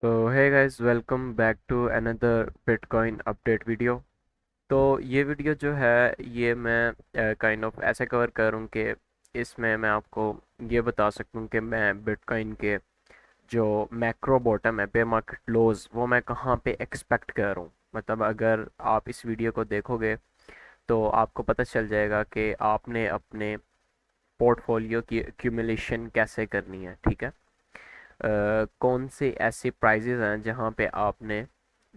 तो hey guys, welcome back to another bitcoin update video. तो ये वीडियो जो है ये मैं काइंड ऑफ ऐसे कवर करूँ कि इसमें मैं आपको ये बता सकूँ कि मैं बिटकॉइन के जो मैक्रो बॉटम है, बेयर मार्केट लोज, वो मैं कहाँ पे एक्सपेक्ट कर रहा हूँ। मतलब अगर आप इस वीडियो को देखोगे तो आपको पता चल जाएगा कि आपने अपने पोर्टफोलियो की एक्यूमुलेशन कैसे करनी है। ठीक है, कौन से ऐसे प्राइजेज हैं जहाँ पे आपने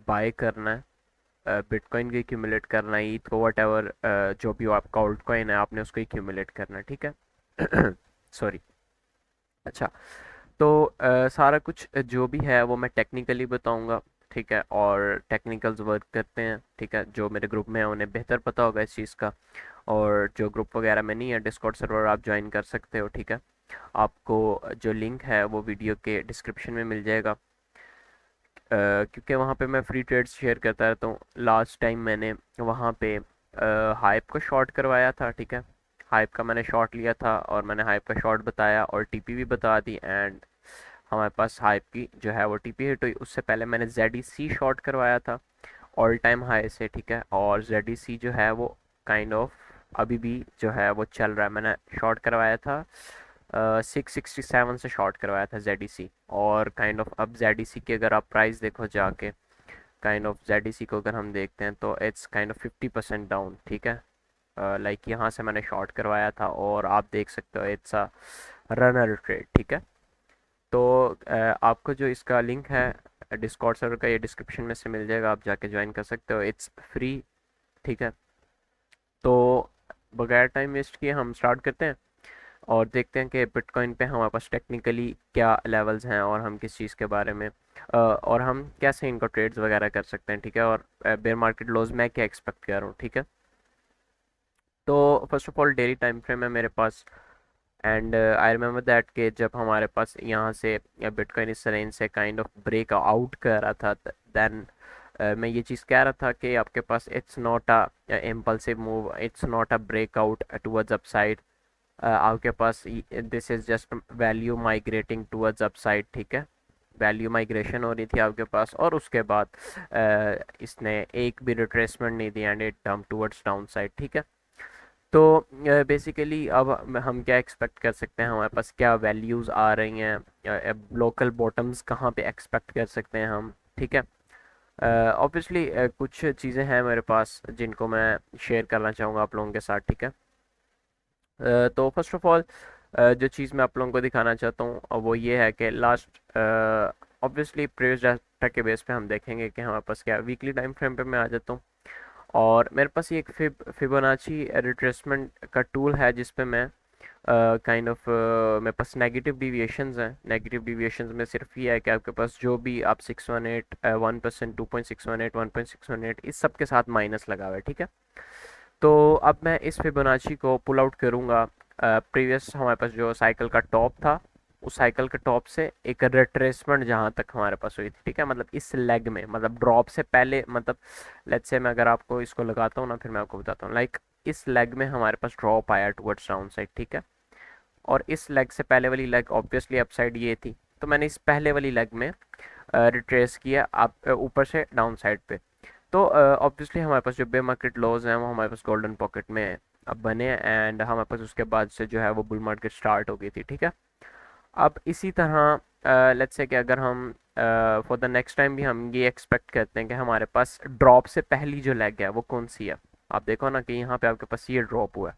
बाय करना है, बिटकॉइन को एक्यूमुलेट करना है, ईथ को वट एवर जो भी आपका ऑल्ट कॉइन है आपने उसको एक्यूमुलेट करना है। ठीक है सॉरी। अच्छा, तो सारा कुछ जो भी है वो मैं टेक्निकली बताऊंगा। ठीक है, और टेक्निकल्स वर्क करते हैं। ठीक है, जो मेरे ग्रुप में है उन्हें बेहतर पता होगा इस चीज़ का, और जो ग्रुप वगैरह में नहीं है, डिस्कॉर्ड सर्वर आप ज्वाइन कर सकते हो। ठीक है, आपको जो लिंक है वो वीडियो के डिस्क्रिप्शन में मिल जाएगा, क्योंकि वहाँ पे मैं फ्री ट्रेड्स शेयर करता रहता हूँ। लास्ट टाइम मैंने वहाँ पे हाइप को शॉर्ट करवाया था। ठीक है, हाइप का मैंने शॉर्ट लिया था और मैंने हाइप का शॉर्ट बताया और टीपी भी बता दी, एंड हमारे पास हाइप की जो है वो टीपी हिट हुई। उससे पहले मैंने जेड शॉर्ट करवाया था ऑल टाइम हाई से। ठीक है, और जेड जो है वो काइंड ऑफ अभी भी जो है वो चल रहा है। मैंने शॉर्ट करवाया था 667 से शॉर्ट करवाया था जेड और काइंड ऑफ अब जेड की अगर आप प्राइस देखो जाके, काइंड ऑफ जेड को अगर हम देखते हैं तो इट्स काइंड ऑफ 50% डाउन। ठीक है, लाइक यहाँ से मैंने शॉर्ट करवाया था और आप देख सकते हो इट्स अ रनर ट्रेड। ठीक है, तो आपको जो इसका लिंक है डिस्कॉर्ड सर्वर का, ये डिस्क्रिप्शन में से मिल जाएगा, आप जाके ज्वाइन कर सकते हो, इट्स फ्री। ठीक है, तो बगैर टाइम वेस्ट किए हम स्टार्ट करते हैं और देखते हैं कि बिटकॉइन पे हमारे पास टेक्निकली क्या लेवल्स हैं और हम किस चीज़ के बारे में और हम कैसे इनको ट्रेड्स वगैरह कर सकते हैं। ठीक है, और बेयर मार्केट लोज मैं क्या एक्सपेक्ट कर रहा हूँ। ठीक है, तो first of all daily time frame है मेरे पास, एंड आई रिमेम्बर दैट कि जब हमारे पास यहाँ से बिटकॉइन इस रेंज से काइंड ऑफ ब्रेक आउट कर रहा था, देन मैं ये चीज़ कह रहा था कि आपके पास it's not a impulsive move, it's not a breakout towards upside. आपके पास this is just value migrating towards upside. ठीक है, वैल्यू माइग्रेशन हो रही थी आपके पास और उसके बाद इसने एक भी रिट्रेसमेंट नहीं दी and it dump towards down side. ठीक है, तो बेसिकली अब हम क्या एक्सपेक्ट कर सकते हैं, हमारे पास क्या वैल्यूज़ आ रही हैं, लोकल बॉटम्स कहाँ पे एक्सपेक्ट कर सकते हैं हम। ठीक है, ऑब्वियसली कुछ चीज़ें हैं मेरे पास जिनको मैं शेयर करना चाहूँगा आप लोगों के साथ। ठीक है, तो फर्स्ट ऑफ ऑल जो चीज़ मैं आप लोगों को दिखाना चाहता हूँ वो ये है कि लास्ट ऑब्वियसली प्रीवियस डाटा के बेस पे हम देखेंगे कि हमारे पास क्या वीकली टाइम फ्रेम पे मैं आ जाता हूँ, और मेरे पास ये एक फिबोनाची रिट्रेसमेंट का टूल है जिस पे मैं काइंड ऑफ मेरे पास नेगेटिव डिविएशंस हैं। नेगेटिव डिविएशंस में सिर्फ ये है कि आपके पास जो भी आप 618 1%, 2.618, 1.618 इस सब के साथ माइनस लगा हुआ है। ठीक है, तो अब मैं इस फिबोनाची को पुल आउट करूँगा। प्रीवियस हमारे पास जो साइकिल का टॉप था, उस साइकिल के टॉप से एक रिट्रेसमेंट जहाँ तक हमारे पास हुई थी। ठीक है, मतलब इस लेग में, मतलब ड्रॉप से पहले, मतलब लेट्स से मैं अगर आपको इसको लगाता हूँ ना, फिर मैं आपको बताता हूँ, लाइक इस लेग में हमारे पास ड्रॉप आया टुवर्ड्स डाउन साइड। ठीक है, और इस लेग से पहले वाली लेग ऑब्वियसली अपसाइड ये थी, तो मैंने इस पहले वाली लेग में रिट्रेस किया आप ऊपर से डाउन साइड पे। तो ऑब्वियसली हमारे पास जो बे मार्केट लॉज हैं वो हमारे पास गोल्डन पॉकेट में अब बने, एंड हमारे पास उसके बाद से जो है वो बुल मार्केट स्टार्ट हो गई थी। ठीक है, अब इसी तरह लेट्स से कि अगर हम फॉर द नेक्स्ट टाइम भी हम ये एक्सपेक्ट करते हैं कि हमारे पास ड्रॉप से पहली जो लेग है वो कौन सी है। आप देखो ना कि यहाँ पे आपके पास ये ड्रॉप हुआ है,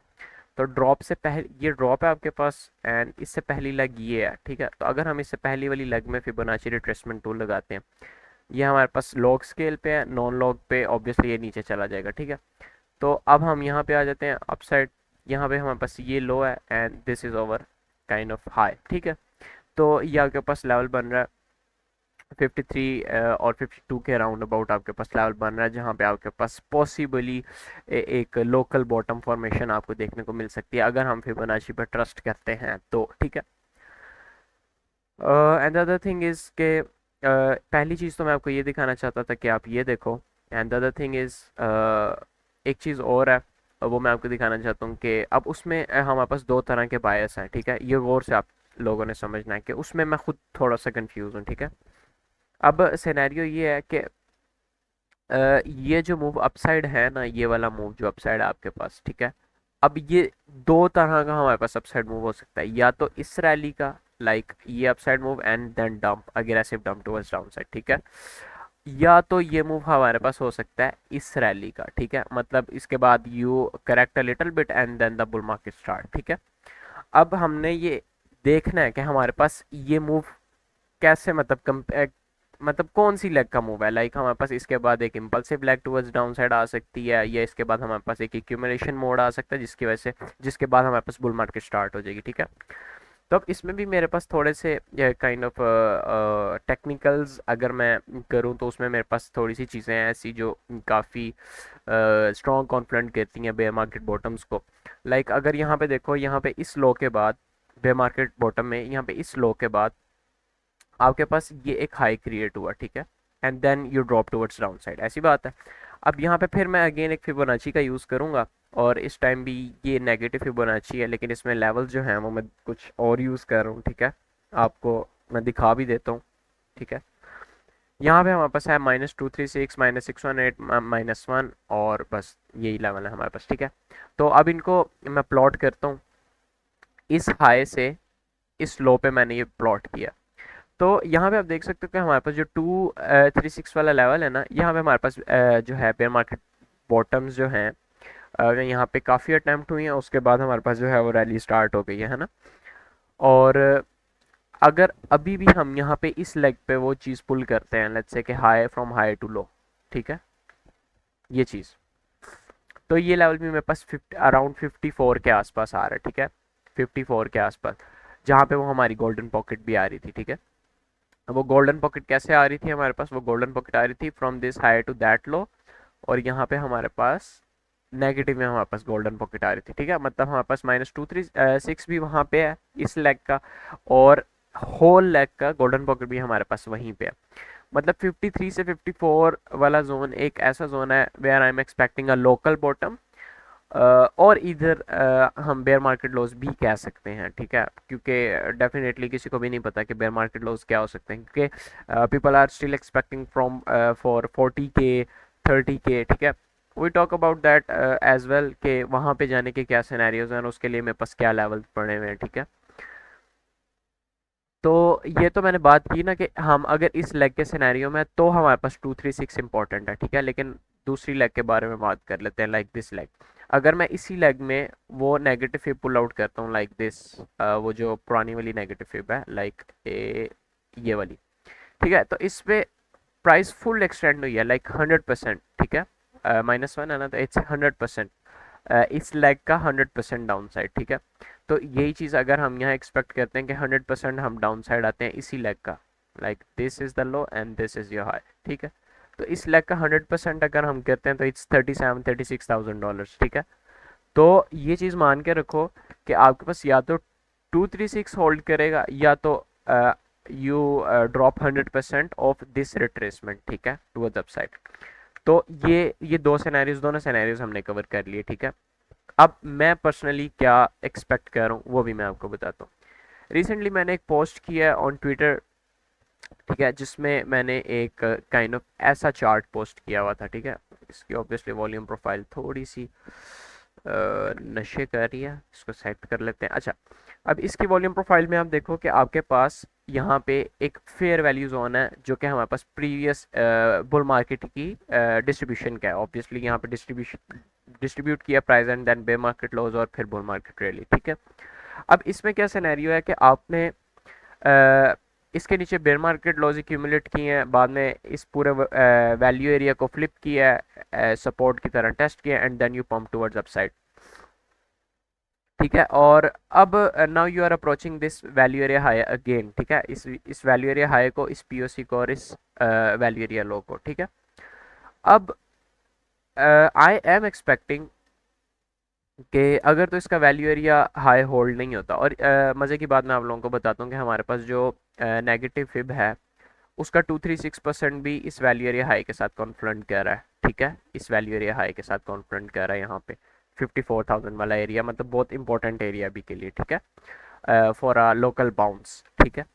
तो ड्रॉप से पहले ये ड्रॉप है आपके पास, एंड इससे पहली लेग ये है। ठीक है, तो अगर हम इससे पहली वाली लेग में फिबोनाची रिट्रेसमेंट टूल लगाते हैं, ये हमारे पास लॉग स्केल पे है, नॉन लॉग पे ऑब्वियसली ये नीचे चला जाएगा। ठीक है, तो अब हम यहाँ पे आ जाते हैं अपसाइड। यहाँ पे हमारे पास ये लो है and this is over kind of high. ठीक है, तो ये आपके पास लेवल बन रहा है 53 और 52 के अराउंड अबाउट आपके पास लेवल बन रहा है, जहाँ पे आपके पास पॉसिबली एक लोकल बॉटम फॉर्मेशन आपको देखने को मिल सकती है अगर हम फिबोनाची पर ट्रस्ट करते हैं तो। ठीक है, एंड अदर थिंग इज़ के पहली चीज़ तो मैं आपको ये दिखाना चाहता था कि आप ये देखो, एंड अदर थिंग इज़ एक चीज़ और है, वो मैं आपको दिखाना चाहता हूँ कि अब उसमें हमारे पास दो तरह के बायस हैं। ठीक है, ये गौर से आप लोगों ने समझना है कि उसमें मैं खुद थोड़ा सा कंफ्यूज हूँ। ठीक है, अब सिनेरियो ये है कि ये जो मूव अपसाइड है ना, ये वाला मूव जो अपसाइड है आपके पास, ठीक है। अब ये दो तरह का हमारे पास अपसाइड मूव हो सकता है, या तो इस रैली का, लाइक ये upside move and then dump, aggressive dump towards downside, ठीक है। या तो ये मूव हमारे पास हो सकता है इस रैली का, ठीक है, मतलब इसके बाद you correct a little bit and then the bull market start, ठीक है। अब हमने ये देखना है कि हमारे पास ये मूव कैसे, मतलब कौन सी लेग का मूव है, लाइक हमारे पास इसके बाद एक impulsive leg towards down side आ सकती है, या इसके बाद हमारे पास एक एक्यूमुलेशन मोड आ सकता है, जिसकी वजह से जिसके बाद हमारे पास बुल मार्केट स्टार्ट हो जाएगी, ठीक है। तो अब इसमें भी मेरे पास थोड़े से काइंड ऑफ टेक्निकल्स अगर मैं करूँ, तो उसमें मेरे पास थोड़ी सी चीज़ें हैं ऐसी जो काफ़ी स्ट्रॉन्ग कॉन्फिडेंट करती हैं बेयर मार्केट बॉटम्स को। लाइक अगर यहाँ पे देखो, यहाँ पे इस लो के बाद बेयर मार्केट बॉटम में, यहाँ पे इस लो के बाद आपके पास ये एक हाई क्रिएट हुआ, ठीक है, and then you drop towards down side, ऐसी बात है। अब यहाँ पे फिर मैं अगेन एक फिबोनाची का यूज़ करूँगा, और इस टाइम भी ये नेगेटिव फिबोनाची है, लेकिन इसमें लेवल्स जो हैं वो मैं कुछ और यूज़ कर रहा हूँ, ठीक है। आपको मैं दिखा भी देता हूँ, ठीक है। यहाँ पे हमारे पास है -236, -618, -1, और बस यही लेवल है हमारे पास, ठीक है। तो अब इनको मैं प्लॉट करता हूँ, इस हाई से इस लो पे मैंने ये प्लॉट किया। तो यहाँ पे आप देख सकते हो कि हमारे पास जो 236 वाला लेवल है ना, यहाँ पे हमारे पास जो है बेयर मार्केट बॉटम्स जो हैं, यहाँ पे काफ़ी अटैम्प्ट हुई हैं, उसके बाद हमारे पास जो है वो रैली स्टार्ट हो गई है ना। और अगर अभी भी हम यहाँ पे इस लेग पे वो चीज़ पुल करते हैं, लेट्स से कि high from high to low, ठीक है, ये चीज़, तो ये लेवल भी मेरे पास अराउंड 54 के आसपास आ रहा है, ठीक है, 54 के आसपास, जहाँ पे वो हमारी गोल्डन पॉकेट भी आ रही थी, ठीक है। अब वो गोल्डन पॉकेट कैसे आ रही थी हमारे पास, वो गोल्डन पॉकेट आ रही थी from this high to that low, और यहाँ पे हमारे पास नेगेटिव में हमारे पास गोल्डन पॉकेट आ रही थी, ठीक है। मतलब हमारे पास -236 भी वहाँ पे है इस लेग का, और होल लेग का गोल्डन पॉकेट भी हमारे पास वहीं पे है। मतलब 53 से 54 वाला जोन एक ऐसा जोन है where I am expecting a local bottom, और इधर हम बेयर मार्केट लॉस भी कह सकते हैं, ठीक है, क्योंकि डेफिनेटली किसी को भी नहीं पता कि बेयर मार्केट लॉस क्या हो सकते हैं, क्योंकि people are still expecting from for 40K 30K, ठीक है। We talk about that as well कि वहाँ पे जाने के क्या सिनेरियोज हैं और उसके लिए मेरे पास क्या लेवल पड़े हुए हैं, ठीक है। तो ये तो मैंने बात की ना कि हम अगर इस लेग के सिनेरियो में, तो हमारे पास 236 इंपॉर्टेंट है, ठीक है, लेकिन दूसरी लेग के बारे में बात कर लेते हैं, लाइक दिस लेग। अगर मैं इसी लेग में वो नेगेटिव फिब पुल आउट करता हूँ, लाइक दिस, वो जो पुरानी वाली नेगेटिव फिब है, लाइक ये वाली, ठीक है, तो इस पे प्राइस फुल एक्सटेंड हुई है, लाइक 100%, ठीक है। -1 है ना, तो इट्स 100%, इस लेग का 100% डाउन साइड, ठीक है। तो यही चीज़ अगर हम यहाँ एक्सपेक्ट करते हैं कि 100% हम डाउन साइड आते हैं इसी लेग का, like this is the low and this is your high, ठीक है। तो इस लेग का 100% अगर हम करते हैं, तो इट्स 36,000 डॉलर्स, ठीक है। तो ये चीज़ मान के रखो कि आपके पास या तो 236 होल्ड करेगा, या तो you drop 100% of this retracement, ठीक है, टुवर्ड्स अपसाइड। तो ये दोनों सिनेरियोज हमने कवर कर लिए, ठीक है। अब मैं पर्सनली क्या एक्सपेक्ट कर रहा हूँ वो भी मैं आपको बताता हूँ। रिसेंटली मैंने एक पोस्ट किया है ऑन ट्विटर, ठीक है, जिसमें मैंने एक काइंड ऑफ ऐसा चार्ट पोस्ट किया हुआ था, ठीक है। इसकी ऑब्वियसली वॉल्यूम प्रोफाइल थोड़ी सी नशे कर रही है, इसको सेट कर लेते हैं। अच्छा, अब इसकी वॉल्यूम प्रोफाइल में आप देखो कि आपके पास यहाँ पे एक फेयर वैल्यू जोन है, जो कि हमारे पास प्रीवियस बुल मार्केट की डिस्ट्रीब्यूशन का है। ऑब्वियसली यहाँ पे डिस्ट्रीब्यूट किया price and then bear market loss और फिर बुल मार्केट रैली, ठीक है। अब इसमें क्या सिनेरियो है कि आपने इसके नीचे बेयर मार्केट लॉस एक्यूमुलेट किए हैं, बाद में इस पूरे वैल्यू एरिया को फ्लिप किया है, सपोर्ट की तरह टेस्ट किया, and then you pump towards upside, ठीक है। और अब now you are approaching this value area high again, ठीक है, इस वैल्यू एरिया हाई को, इस पीओसी को, और इस वैल्यू एरिया लो को, ठीक है। अब आई एम कि अगर तो इसका वैल्यू एरिया हाई होल्ड नहीं होता, और मज़े की बात मैं आप लोगों को बताता हूँ कि हमारे पास जो नेगेटिव फिब है, उसका 236% भी इस वैल्यू एरिया हाई के साथ कॉन्फ्रंट कर रहा है, ठीक है, इस वैल्यू एरिया हाई के साथ कॉन्फ्रंट कर रहा है यहाँ पे 54,000 वाला एरिया, मतलब बहुत इंपॉर्टेंट एरिया भी के लिए, ठीक है, फॉर अ लोकल बाउंस, ठीक है।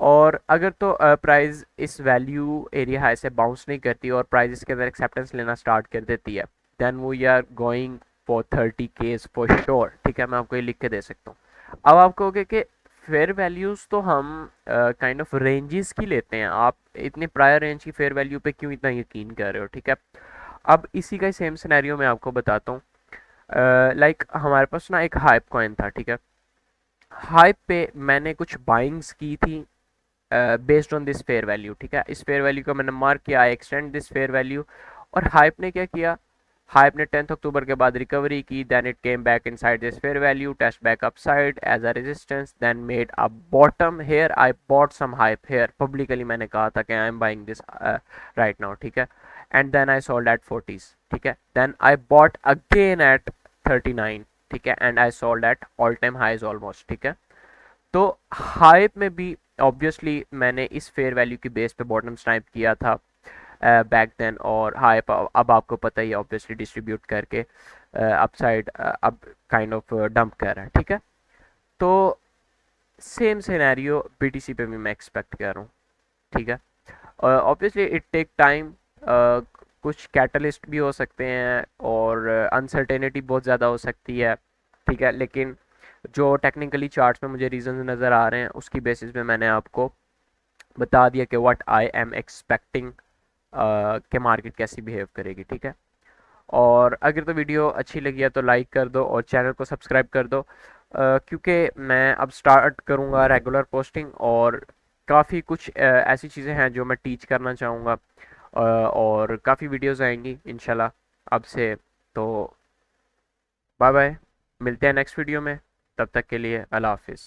और अगर तो प्राइस इस वैल्यू एरिया हाई से बाउंस नहीं करती और प्राइस इसके अंदर एक्सेप्टेंस लेना स्टार्ट कर देती है, then we are going for 30 Ks for sure. ठीक है, मैं आपको ये लिख के दे सकता हूँ। अब आप कहोगे कि फेयर वैल्यूज़ तो हम काइंड ऑफ रेंजेस की लेते हैं, आप इतनी प्रायर रेंज की फेयर वैल्यू पे क्यों इतना यकीन कर रहे हो? ठीक है, अब इसी का सेम सिनेरियो मैं आपको बताता हूँ। लाइक हमारे पास ना एक हाइप कॉइन था। ठीक है, हाइप पे मैंने कुछ बाइंग्स की थी based on this fair value. ठीक है, इस फेयर वैल्यू को मैंने मार्क किया, I extend this fair value. और हाइप ने क्या किया? हाइप ने 10th अक्टूबर के बाद रिकवरी की, then it came back inside this fair value, test back upside as a resistance, then made a bottom here. I bought some hype here, publicly मैंने कहा था कि I am buying this right now. ठीक है, and then I sold at 40s। ठीक है, then I bought again at 39। ठीक है, and I sold at all time highs almost. ठीक है, तो हाइप में भी ऑब्वियसली मैंने इस फेयर वैल्यू की बेस पे बॉटम स्नाइप किया था बैक देन, और हाइप अब आपको पता ही ऑब्वियसली डिस्ट्रीब्यूट करके अपसाइड अब काइंड ऑफ डंप कर रहा है। ठीक है, तो सेम सिनेरियो बीटीसी पे भी मैं एक्सपेक्ट कर रहा हूँ। ठीक है, ऑब्वियसली इट टेक टाइम, कुछ कैटलिस्ट भी हो सकते हैं और अनसर्टेनिटी बहुत ज़्यादा हो सकती है। ठीक है, लेकिन जो टेक्निकली चार्ट्स में मुझे रीजंस नज़र आ रहे हैं उसकी बेसिस पे मैंने आपको बता दिया कि व्हाट आई एम एक्सपेक्टिंग कि मार्केट कैसी बिहेव करेगी। ठीक है, और अगर तो वीडियो अच्छी लगी है तो लाइक कर दो और चैनल को सब्सक्राइब कर दो, क्योंकि मैं अब स्टार्ट करूँगा रेगुलर पोस्टिंग, और काफ़ी कुछ ऐसी चीज़ें हैं जो मैं टीच करना चाहूँगा, और काफ़ी वीडियोस आएंगी इंशाल्लाह अब से। तो बाय बाय, मिलते हैं नेक्स्ट वीडियो में, तब तक के लिए अल्लाह हाफिज़।